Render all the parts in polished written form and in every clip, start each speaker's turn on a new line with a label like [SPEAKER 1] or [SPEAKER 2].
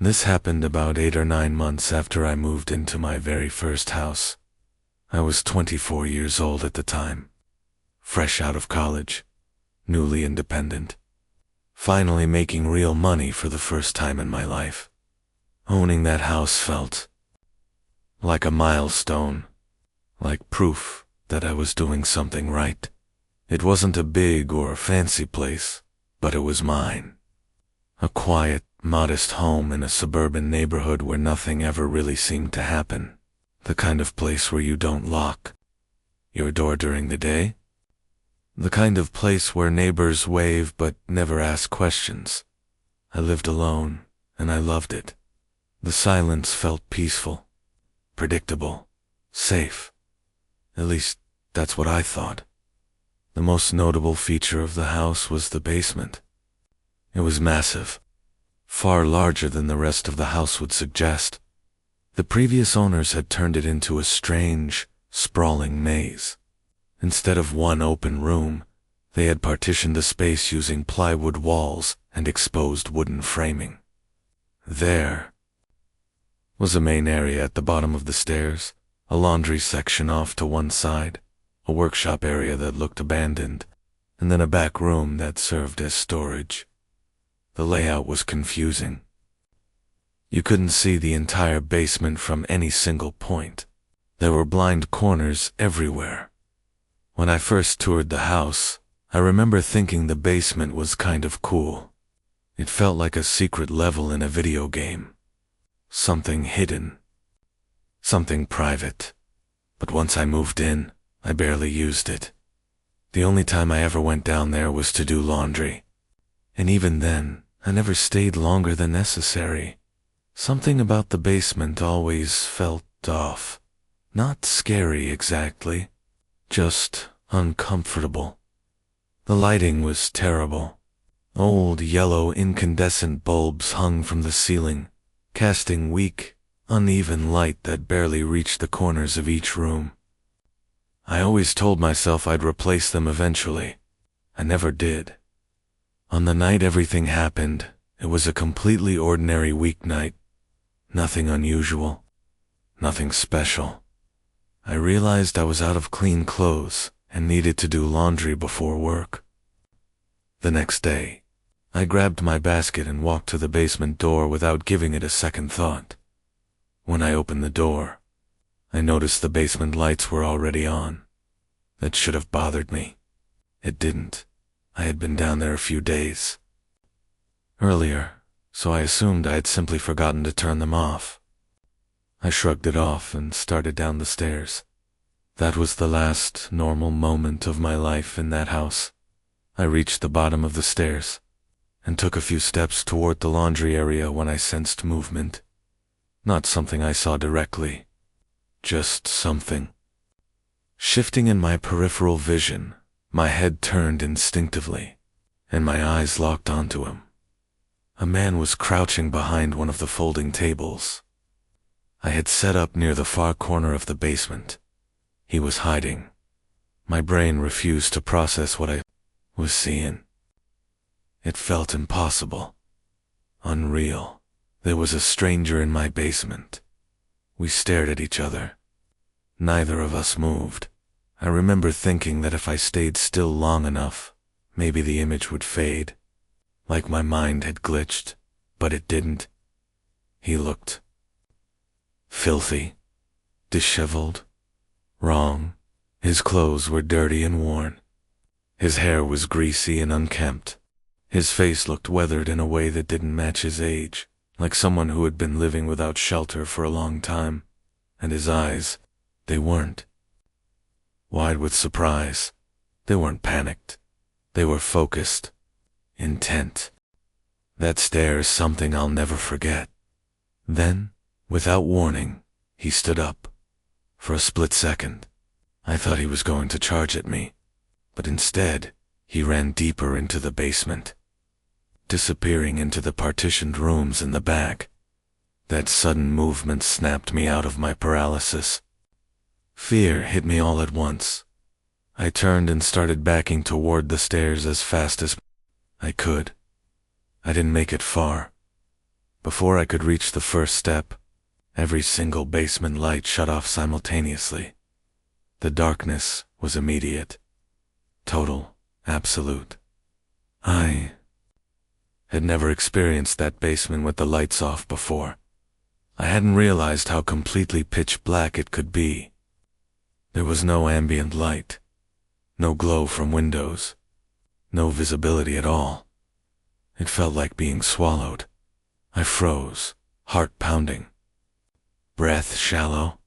[SPEAKER 1] This happened about 8 or 9 months after I moved into my very first house. I was 24 years old at the time, fresh out of college, newly independent, finally making real money for the first time in my life. Owning that house felt like a milestone, like proof that I was doing something right. It wasn't a big or fancy place, but it was mine. A quiet, modest home in a suburban neighborhood where nothing ever really seemed to happen. The kind of place where you don't lock your door during the day. The kind of place where neighbors wave but never ask questions. I lived alone, and I loved it. The silence felt peaceful, predictable, safe. At least, that's what I thought. The most notable feature of the house was the basement. It was massive, far larger than the rest of the house would suggest. The previous owners had turned it into a strange, sprawling maze. Instead of one open room, they had partitioned the space using plywood walls and exposed wooden framing. There was a main area at the bottom of the stairs, a laundry section off to one side, a workshop area that looked abandoned, and then a back room that served as storage. The layout was confusing. You couldn't see the entire basement from any single point. There were blind corners everywhere. When I first toured the house, I remember thinking the basement was kind of cool. It felt like a secret level in a video game. Something hidden. Something private. But once I moved in, I barely used it. The only time I ever went down there was to do laundry. And even then, I never stayed longer than necessary. Something about the basement always felt off. Not scary exactly, just uncomfortable. The lighting was terrible. Old yellow incandescent bulbs hung from the ceiling, casting weak, uneven light that barely reached the corners of each room. I always told myself I'd replace them eventually. I never did. On the night everything happened, it was a completely ordinary weeknight. Nothing unusual. Nothing special. I realized I was out of clean clothes and needed to do laundry before work. The next day, I grabbed my basket and walked to the basement door without giving it a second thought. When I opened the door, I noticed the basement lights were already on. That should have bothered me. It didn't. I had been down there a few days earlier, so I assumed I had simply forgotten to turn them off. I shrugged it off and started down the stairs. That was the last normal moment of my life in that house. I reached the bottom of the stairs and took a few steps toward the laundry area when I sensed movement. Not something I saw directly, just something. Shifting in my peripheral vision, my head turned instinctively, and my eyes locked onto him. A man was crouching behind one of the folding tables. I had set up near the far corner of the basement. He was hiding. My brain refused to process what I was seeing. It felt impossible. Unreal. There was a stranger in my basement. We stared at each other. Neither of us moved. I remember thinking that if I stayed still long enough, maybe the image would fade. Like my mind had glitched, but it didn't. He looked filthy, disheveled, wrong. His clothes were dirty and worn. His hair was greasy and unkempt. His face looked weathered in a way that didn't match his age, like someone who had been living without shelter for a long time. And his eyes, they weren't wide with surprise. They weren't panicked. They were focused, intent. That stare is something I'll never forget. Then, without warning, he stood up. For a split second, I thought he was going to charge at me, but instead, he ran deeper into the basement, disappearing into the partitioned rooms in the back. That sudden movement snapped me out of my paralysis. Fear hit me all at once. I turned and started backing toward the stairs as fast as I could. I didn't make it far. Before I could reach the first step, every single basement light shut off simultaneously. The darkness was immediate, total, absolute. I had never experienced that basement with the lights off before. I hadn't realized how completely pitch black it could be. There was no ambient light, no glow from windows, no visibility at all. It felt like being swallowed. I froze, heart pounding, breath shallow.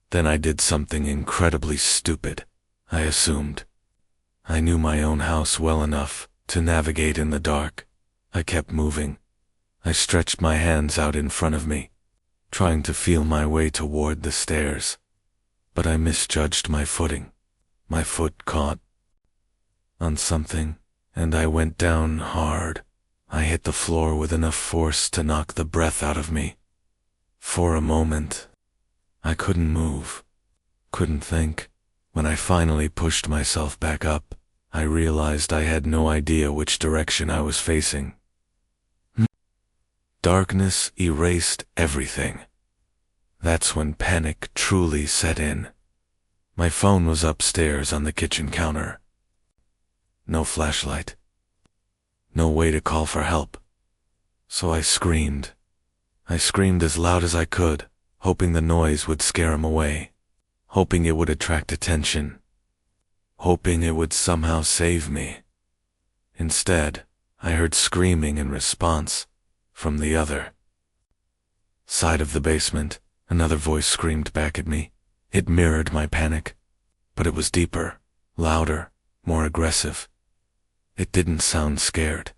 [SPEAKER 1] Then I did something incredibly stupid. I assumed I knew my own house well enough to navigate in the dark. I kept moving. I stretched my hands out in front of me, trying to feel my way toward the stairs. But I misjudged my footing. My foot caught on something, and I went down hard. I hit the floor with enough force to knock the breath out of me. For a moment, I couldn't move, couldn't think. When I finally pushed myself back up, I realized I had no idea which direction I was facing. Darkness erased everything. That's when panic truly set in. My phone was upstairs on the kitchen counter. No flashlight. No way to call for help. So I screamed. I screamed as loud as I could, hoping the noise would scare him away, hoping it would attract attention, hoping it would somehow save me. Instead, I heard screaming in response from the other side of the basement. Another voice screamed back at me. It mirrored my panic, but it was deeper, louder, more aggressive. It didn't sound scared.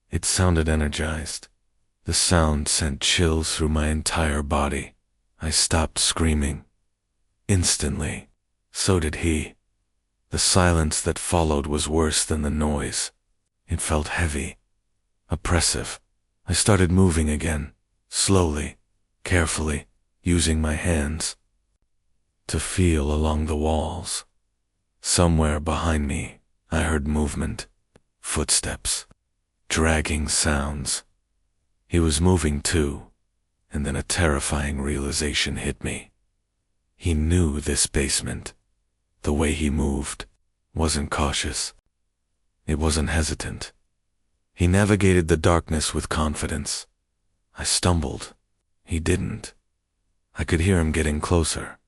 [SPEAKER 1] It sounded energized. The sound sent chills through my entire body. I stopped screaming. Instantly. So did he. The silence that followed was worse than the noise. It felt heavy, oppressive. I started moving again, slowly, carefully, using my hands to feel along the walls. Somewhere behind me, I heard movement, footsteps, dragging sounds. He was moving too, and then a terrifying realization hit me. He knew this basement. The way he moved wasn't cautious. It wasn't hesitant. He navigated the darkness with confidence. I stumbled. He didn't. I could hear him getting closer.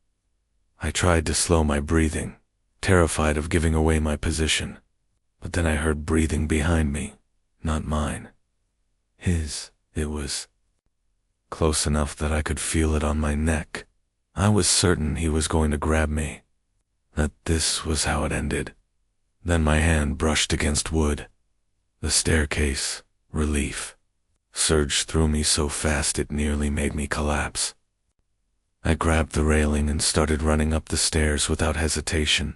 [SPEAKER 1] I tried to slow my breathing, terrified of giving away my position. But then I heard breathing behind me, not mine. His. It was close enough that I could feel it on my neck. I was certain he was going to grab me, that this was how it ended. Then my hand brushed against wood. The staircase, relief, surged through me so fast it nearly made me collapse. I grabbed the railing and started running up the stairs without hesitation.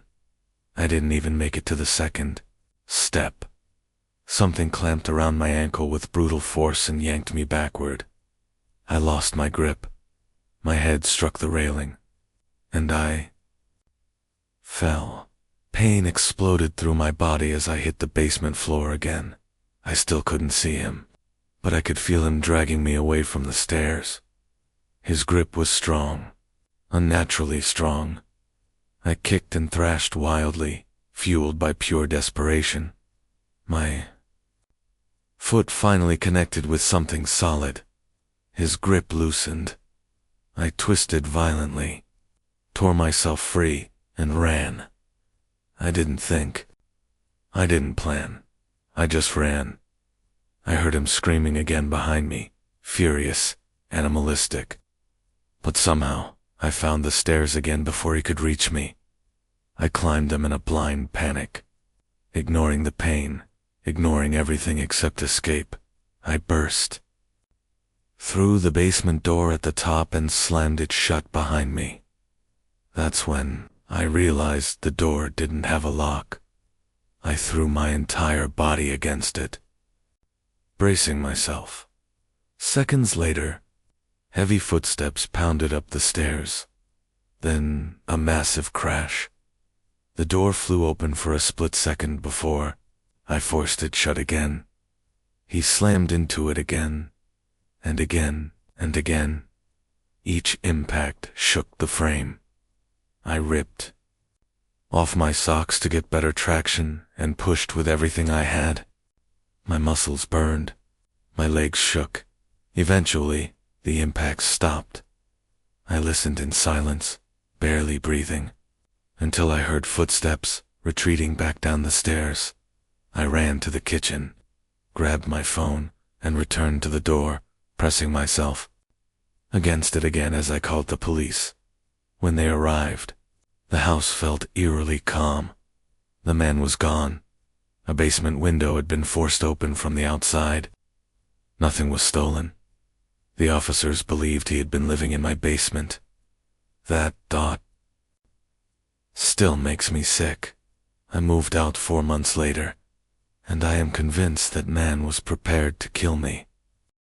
[SPEAKER 1] I didn't even make it to the second step. Something clamped around my ankle with brutal force and yanked me backward. I lost my grip. My head struck the railing, and I fell. Pain exploded through my body as I hit the basement floor again. I still couldn't see him, but I could feel him dragging me away from the stairs. His grip was strong, unnaturally strong. I kicked and thrashed wildly, fueled by pure desperation. My foot finally connected with something solid. His grip loosened. I twisted violently, tore myself free, and ran. I didn't think. I didn't plan. I just ran. I heard him screaming again behind me, furious, animalistic. But somehow, I found the stairs again before he could reach me. I climbed them in a blind panic, ignoring the pain, ignoring everything except escape. I burst through the basement door at the top and slammed it shut behind me. That's when I realized the door didn't have a lock. I threw my entire body against it, bracing myself. Seconds later, heavy footsteps pounded up the stairs. Then a massive crash. The door flew open for a split second before I forced it shut again. He slammed into it again, and again, and again. Each impact shook the frame. I ripped off my socks to get better traction and pushed with everything I had. My muscles burned. My legs shook. Eventually, the impacts stopped. I listened in silence, barely breathing, until I heard footsteps retreating back down the stairs. I ran to the kitchen, grabbed my phone, and returned to the door, pressing myself against it again as I called the police. When they arrived, the house felt eerily calm. The man was gone. A basement window had been forced open from the outside. Nothing was stolen. The officers believed he had been living in my basement. That thought still makes me sick. I moved out 4 months later, and I am convinced that man was prepared to kill me.